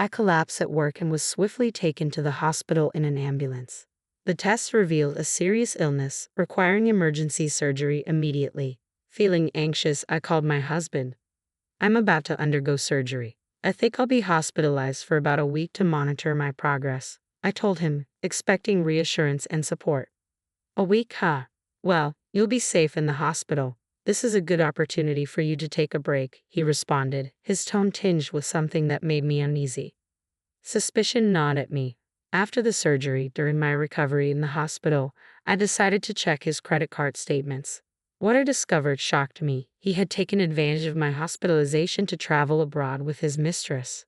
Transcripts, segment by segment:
I collapsed at work and was swiftly taken to the hospital in an ambulance. The tests revealed a serious illness requiring emergency surgery immediately. Feeling anxious, I called my husband. I'm about to undergo surgery. I think I'll be hospitalized for about a week to monitor my progress, I told him, expecting reassurance and support. A week, huh? Well, you'll be safe in the hospital. This is a good opportunity for you to take a break, he responded, his tone tinged with something that made me uneasy. Suspicion gnawed at me. After the surgery, during my recovery in the hospital, I decided to check his credit card statements. What I discovered shocked me. He had taken advantage of my hospitalization to travel abroad with his mistress.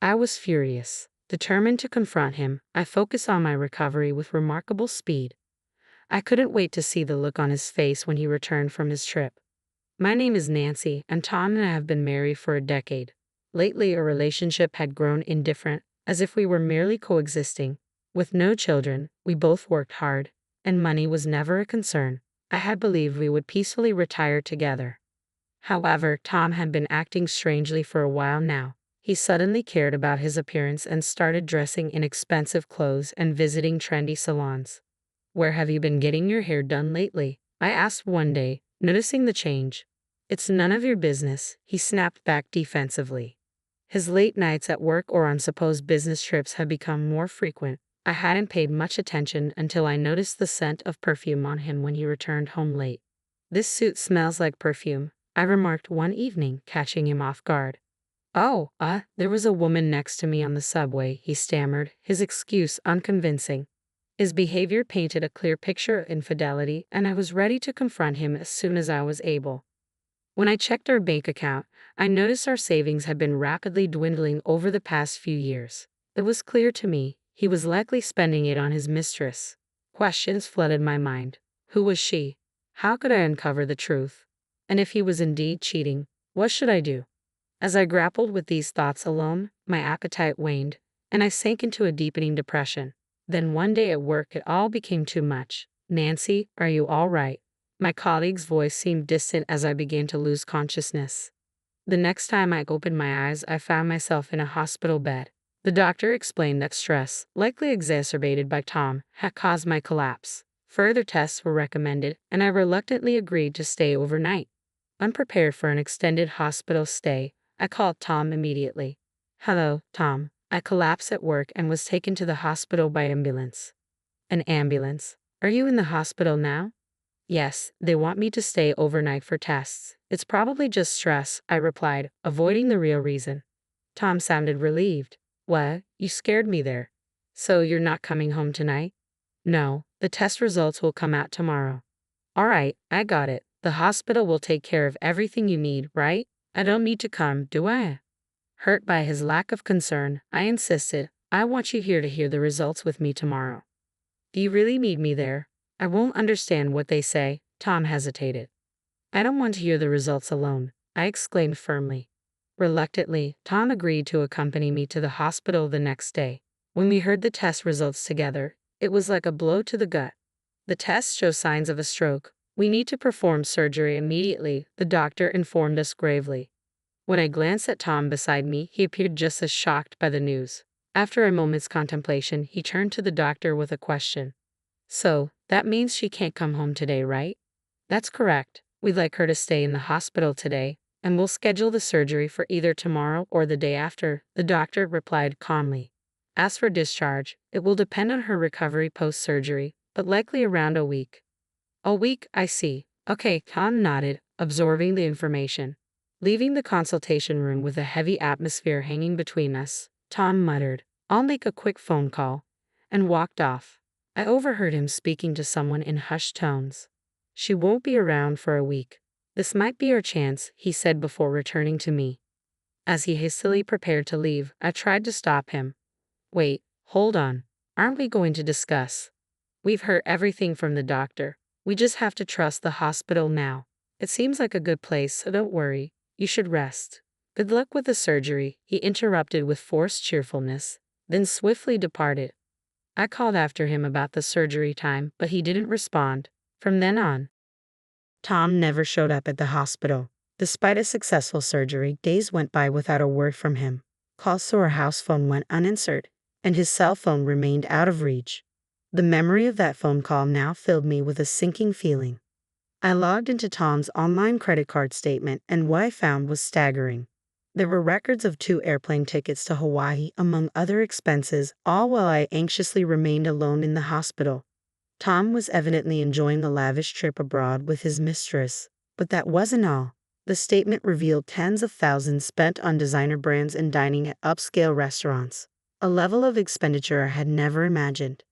I was furious. Determined to confront him, I focused on my recovery with remarkable speed. I couldn't wait to see the look on his face when he returned from his trip. My name is Nancy, and Tom and I have been married for a decade. Lately, our relationship had grown indifferent, as if we were merely coexisting. With no children, we both worked hard, and money was never a concern. I had believed we would peacefully retire together. However, Tom had been acting strangely for a while now. He suddenly cared about his appearance and started dressing in expensive clothes and visiting trendy salons. Where have you been getting your hair done lately? I asked one day, noticing the change. It's none of your business, he snapped back defensively. His late nights at work or on supposed business trips had become more frequent. I hadn't paid much attention until I noticed the scent of perfume on him when he returned home late. This suit smells like perfume, I remarked one evening, catching him off guard. Oh, there was a woman next to me on the subway, he stammered, his excuse unconvincing. His behavior painted a clear picture of infidelity, and I was ready to confront him as soon as I was able. When I checked our bank account, I noticed our savings had been rapidly dwindling over the past few years. It was clear to me he was likely spending it on his mistress. Questions flooded my mind. Who was she? How could I uncover the truth? And if he was indeed cheating, what should I do? As I grappled with these thoughts alone, my appetite waned, and I sank into a deepening depression. Then one day at work it all became too much. Nancy, are you all right? My colleague's voice seemed distant as I began to lose consciousness. The next time I opened my eyes, I found myself in a hospital bed. The doctor explained that stress, likely exacerbated by Tom, had caused my collapse. Further tests were recommended, and I reluctantly agreed to stay overnight. Unprepared for an extended hospital stay, I called Tom immediately. Hello, Tom. I collapsed at work and was taken to the hospital by ambulance. An ambulance? Are you in the hospital now? Yes, they want me to stay overnight for tests. It's probably just stress, I replied, avoiding the real reason. Tom sounded relieved. What? You scared me there. So you're not coming home tonight? No, the test results will come out tomorrow. All right, I got it. The hospital will take care of everything you need, right? I don't need to come, do I? Hurt by his lack of concern, I insisted. I want you here to hear the results with me tomorrow. Do you really need me there? I won't understand what they say, Tom hesitated. I don't want to hear the results alone, I exclaimed firmly. Reluctantly, Tom agreed to accompany me to the hospital the next day. When we heard the test results together, it was like a blow to the gut. The tests show signs of a stroke. We need to perform surgery immediately, the doctor informed us gravely. When I glanced at Tom beside me, he appeared just as shocked by the news. After a moment's contemplation, he turned to the doctor with a question. So, that means she can't come home today, right? That's correct. We'd like her to stay in the hospital today, and we'll schedule the surgery for either tomorrow or the day after, the doctor replied calmly. As for discharge, it will depend on her recovery post-surgery, but likely around a week. A week, I see. Okay, Tom nodded, absorbing the information. Leaving the consultation room with a heavy atmosphere hanging between us, Tom muttered, I'll make a quick phone call, and walked off. I overheard him speaking to someone in hushed tones. She won't be around for a week. This might be our chance, he said before returning to me. As he hastily prepared to leave, I tried to stop him. Wait, hold on. Aren't we going to discuss? We've heard everything from the doctor. We just have to trust the hospital now. It seems like a good place, so don't worry. You should rest. Good luck with the surgery, he interrupted with forced cheerfulness, then swiftly departed. I called after him about the surgery time, but he didn't respond. From then on, Tom never showed up at the hospital. Despite a successful surgery, days went by without a word from him. Calls to our house phone went unanswered, and his cell phone remained out of reach. The memory of that phone call now filled me with a sinking feeling. I logged into Tom's online credit card statement, and what I found was staggering. There were records of 2 airplane tickets to Hawaii, among other expenses, all while I anxiously remained alone in the hospital. Tom was evidently enjoying a lavish trip abroad with his mistress. But that wasn't all. The statement revealed tens of thousands spent on designer brands and dining at upscale restaurants, a level of expenditure I had never imagined.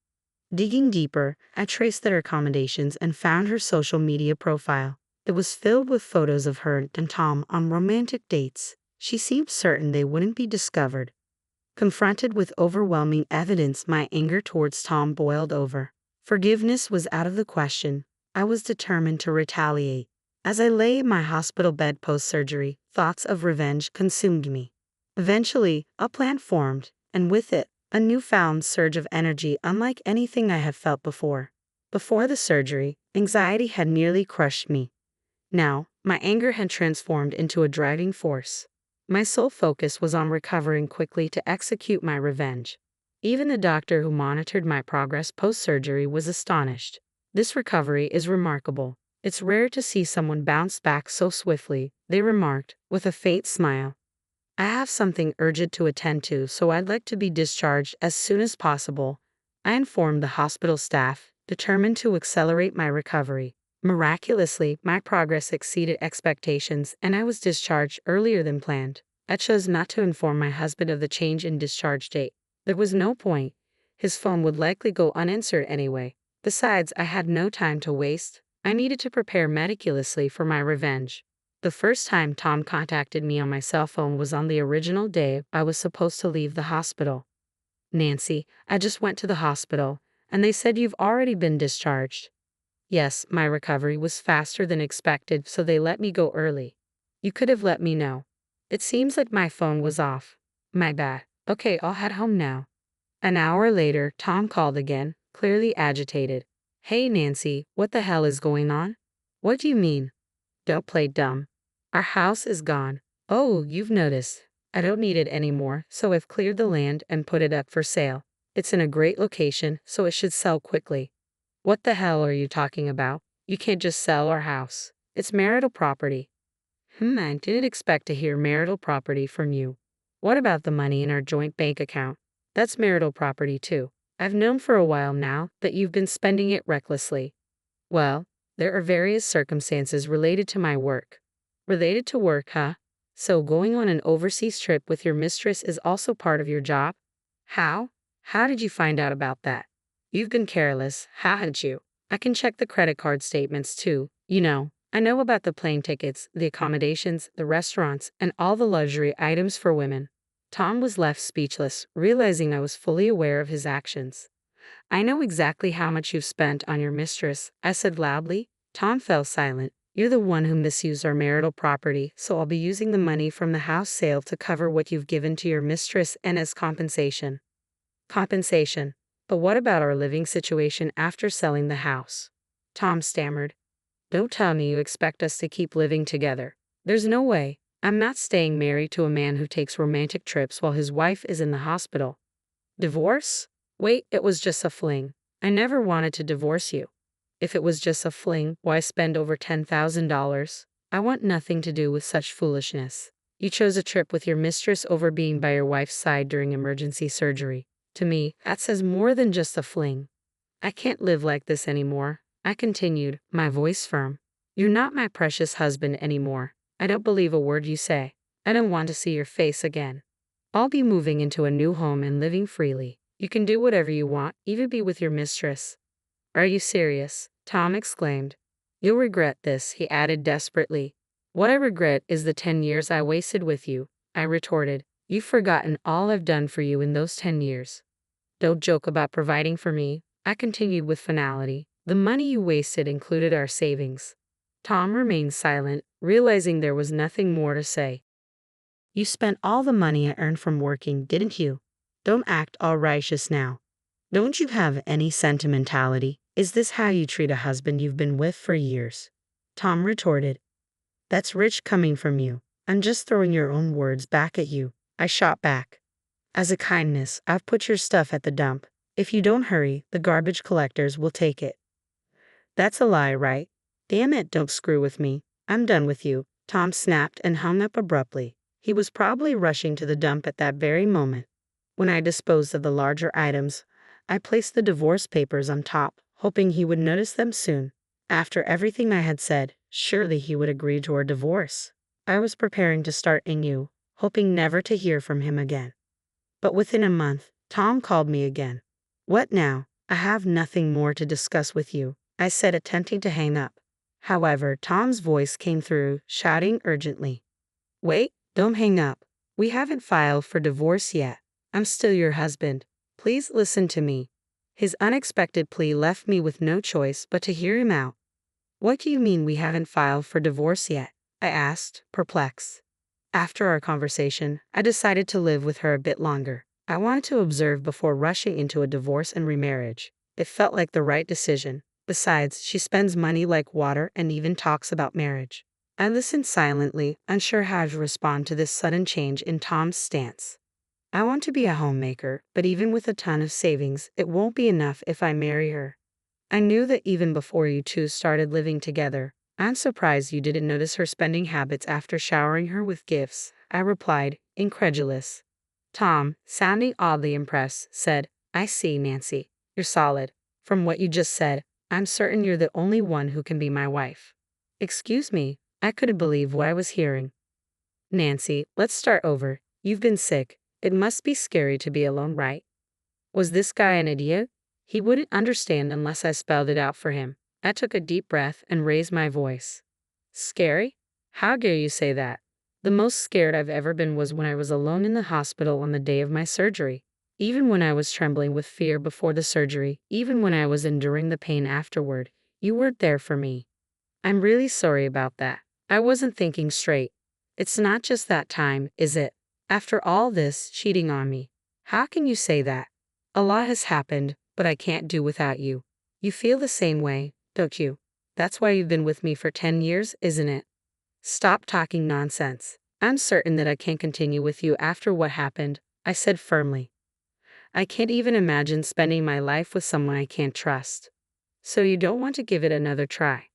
Digging deeper, I traced their accommodations and found her social media profile. It was filled with photos of her and Tom on romantic dates. She seemed certain they wouldn't be discovered. Confronted with overwhelming evidence, my anger towards Tom boiled over. Forgiveness was out of the question. I was determined to retaliate. As I lay in my hospital bed post-surgery, thoughts of revenge consumed me. Eventually, a plan formed, and with it, a newfound surge of energy unlike anything I had felt before. Before the surgery, anxiety had nearly crushed me. Now, my anger had transformed into a driving force. My sole focus was on recovering quickly to execute my revenge. Even the doctor who monitored my progress post-surgery was astonished. This recovery is remarkable. It's rare to see someone bounce back so swiftly, they remarked, with a faint smile. I have something urgent to attend to, so I'd like to be discharged as soon as possible. I informed the hospital staff, determined to accelerate my recovery. Miraculously, my progress exceeded expectations, and I was discharged earlier than planned. I chose not to inform my husband of the change in discharge date. There was no point. His phone would likely go unanswered anyway. Besides, I had no time to waste. I needed to prepare meticulously for my revenge. The first time Tom contacted me on my cell phone was on the original day I was supposed to leave the hospital. "Nancy, I just went to the hospital, and they said you've already been discharged." Yes, my recovery was faster than expected, so they let me go early. You could have let me know. It seems like my phone was off. My bad. Okay, I'll head home now. An hour later, Tom called again, clearly agitated. "Hey Nancy, what the hell is going on?" "What do you mean?" "Don't play dumb. Our house is gone." "Oh, you've noticed. I don't need it anymore, so I've cleared the land and put it up for sale. It's in a great location, so it should sell quickly." "What the hell are you talking about? You can't just sell our house. It's marital property." I didn't expect to hear marital property from you. What about the money in our joint bank account? That's marital property too. I've known for a while now that you've been spending it recklessly." "Well, there are various circumstances related to my work." "Related to work, huh? So going on an overseas trip with your mistress is also part of your job?" "How? How did you find out about that?" "You've been careless, haven't you? I can check the credit card statements too. I know about the plane tickets, the accommodations, the restaurants, and all the luxury items for women." Tom was left speechless, realizing I was fully aware of his actions. "I know exactly how much you've spent on your mistress," I said loudly. Tom fell silent. "You're the one who misused our marital property, so I'll be using the money from the house sale to cover what you've given to your mistress and as compensation." "Compensation? But what about our living situation after selling the house?" Tom stammered. "Don't tell me you expect us to keep living together. There's no way. I'm not staying married to a man who takes romantic trips while his wife is in the hospital." "Divorce? Wait, it was just a fling. I never wanted to divorce you." "If it was just a fling, why spend over $10,000? I want nothing to do with such foolishness. You chose a trip with your mistress over being by your wife's side during emergency surgery. To me, that says more than just a fling." "I can't live like this anymore," I continued, my voice firm. "You're not my precious husband anymore. I don't believe a word you say. I don't want to see your face again. I'll be moving into a new home and living freely. You can do whatever you want, even be with your mistress." "Are you serious?" Tom exclaimed. "You'll regret this," he added desperately. "What I regret is the 10 years I wasted with you," I retorted. "You've forgotten all I've done for you in those 10 years. Don't joke about providing for me," I continued with finality. "The money you wasted included our savings." Tom remained silent, realizing there was nothing more to say. "You spent all the money I earned from working, didn't you? Don't act all righteous now. Don't you have any sentimentality? Is this how you treat a husband you've been with for years?" Tom retorted. "That's rich coming from you. I'm just throwing your own words back at you. I shot back. As a kindness, I've put your stuff at the dump. If you don't hurry, the garbage collectors will take it. That's a lie, right? Damn it, don't screw with me. I'm done with you. Tom snapped and hung up abruptly. He was probably rushing to the dump at that very moment. When I disposed of the larger items, I placed the divorce papers on top, hoping he would notice them soon. After everything I had said, surely he would agree to our divorce. I was preparing to start anew, hoping never to hear from him again. But within a month, Tom called me again. What now? I have nothing more to discuss with you, I said, attempting to hang up. However, Tom's voice came through, shouting urgently. Wait, don't hang up. We haven't filed for divorce yet. I'm still your husband. Please listen to me. His unexpected plea left me with no choice but to hear him out. What do you mean we haven't filed for divorce yet? I asked, perplexed. After our conversation, I decided to live with her a bit longer. I wanted to observe before rushing into a divorce and remarriage. It felt like the right decision. Besides, she spends money like water and even talks about marriage. I listened silently, unsure how to respond to this sudden change in Tom's stance. I want to be a homemaker, but even with a ton of savings, it won't be enough if I marry her. I knew that even before you two started living together. I'm surprised you didn't notice her spending habits after showering her with gifts, I replied, incredulous. Tom, sounding oddly impressed, said, I see, Nancy. You're solid. From what you just said, I'm certain you're the only one who can be my wife. Excuse me, I couldn't believe what I was hearing. Nancy, let's start over. You've been sick. It must be scary to be alone, right? Was this guy an idiot? He wouldn't understand unless I spelled it out for him. I took a deep breath and raised my voice. Scary? How dare you say that? The most scared I've ever been was when I was alone in the hospital on the day of my surgery. Even when I was trembling with fear before the surgery, even when I was enduring the pain afterward, you weren't there for me. I'm really sorry about that. I wasn't thinking straight. It's not just that time, is it? After all this, cheating on me. How can you say that? A lot has happened, but I can't do without you. You feel the same way, don't you? That's why you've been with me for 10 years, isn't it? Stop talking nonsense. I'm certain that I can't continue with you after what happened, I said firmly. I can't even imagine spending my life with someone I can't trust. So you don't want to give it another try?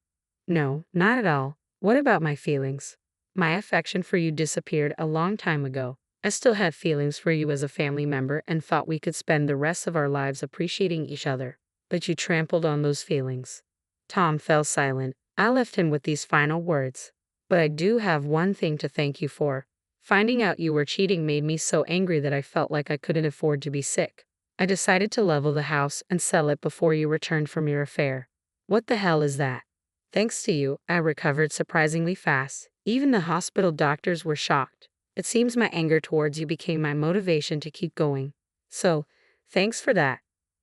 No, not at all. What about my feelings? My affection for you disappeared a long time ago. I still had feelings for you as a family member and thought we could spend the rest of our lives appreciating each other. But you trampled on those feelings. Tom fell silent. I left him with these final words. But I do have one thing to thank you for. Finding out you were cheating made me so angry that I felt like I couldn't afford to be sick. I decided to level the house and sell it before you returned from your affair. What the hell is that? Thanks to you, I recovered surprisingly fast. Even the hospital doctors were shocked. It seems my anger towards you became my motivation to keep going. So, thanks for that.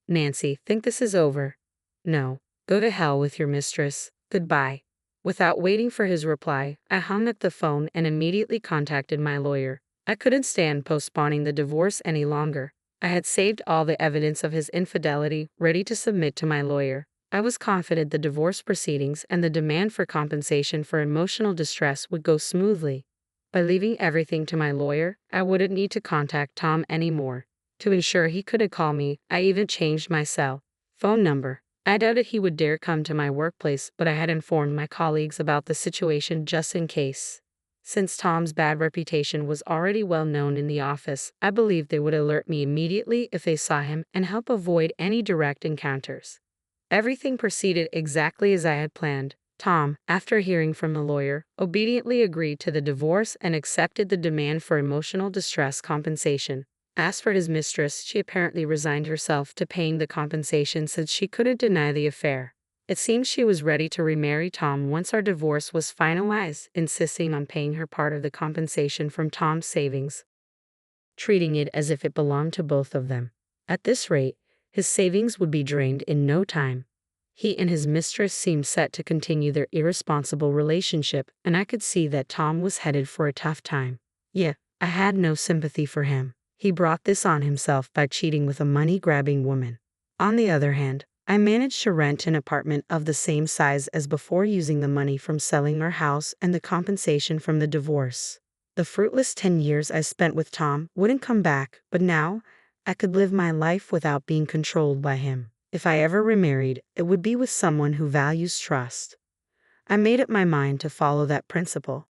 Nancy, think this is over? No. Go to hell with your mistress. Goodbye. Without waiting for his reply, I hung up the phone and immediately contacted my lawyer. I couldn't stand postponing the divorce any longer. I had saved all the evidence of his infidelity, ready to submit to my lawyer. I was confident the divorce proceedings and the demand for compensation for emotional distress would go smoothly. By leaving everything to my lawyer, I wouldn't need to contact Tom anymore. To ensure he couldn't call me, I even changed my cell phone number. I doubted he would dare come to my workplace, but I had informed my colleagues about the situation just in case. Since Tom's bad reputation was already well known in the office, I believed they would alert me immediately if they saw him and help avoid any direct encounters. Everything proceeded exactly as I had planned. Tom, after hearing from the lawyer, obediently agreed to the divorce and accepted the demand for emotional distress compensation. As for his mistress, she apparently resigned herself to paying the compensation since she couldn't deny the affair. It seems she was ready to remarry Tom once our divorce was finalized, insisting on paying her part of the compensation from Tom's savings, treating it as if it belonged to both of them. At this rate, his savings would be drained in no time. He and his mistress seemed set to continue their irresponsible relationship, and I could see that Tom was headed for a tough time. Yeah, I had no sympathy for him. He brought this on himself by cheating with a money-grabbing woman. On the other hand, I managed to rent an apartment of the same size as before using the money from selling our house and the compensation from the divorce. The fruitless 10 years I spent with Tom wouldn't come back, but now I could live my life without being controlled by him. If I ever remarried, it would be with someone who values trust. I made up my mind to follow that principle.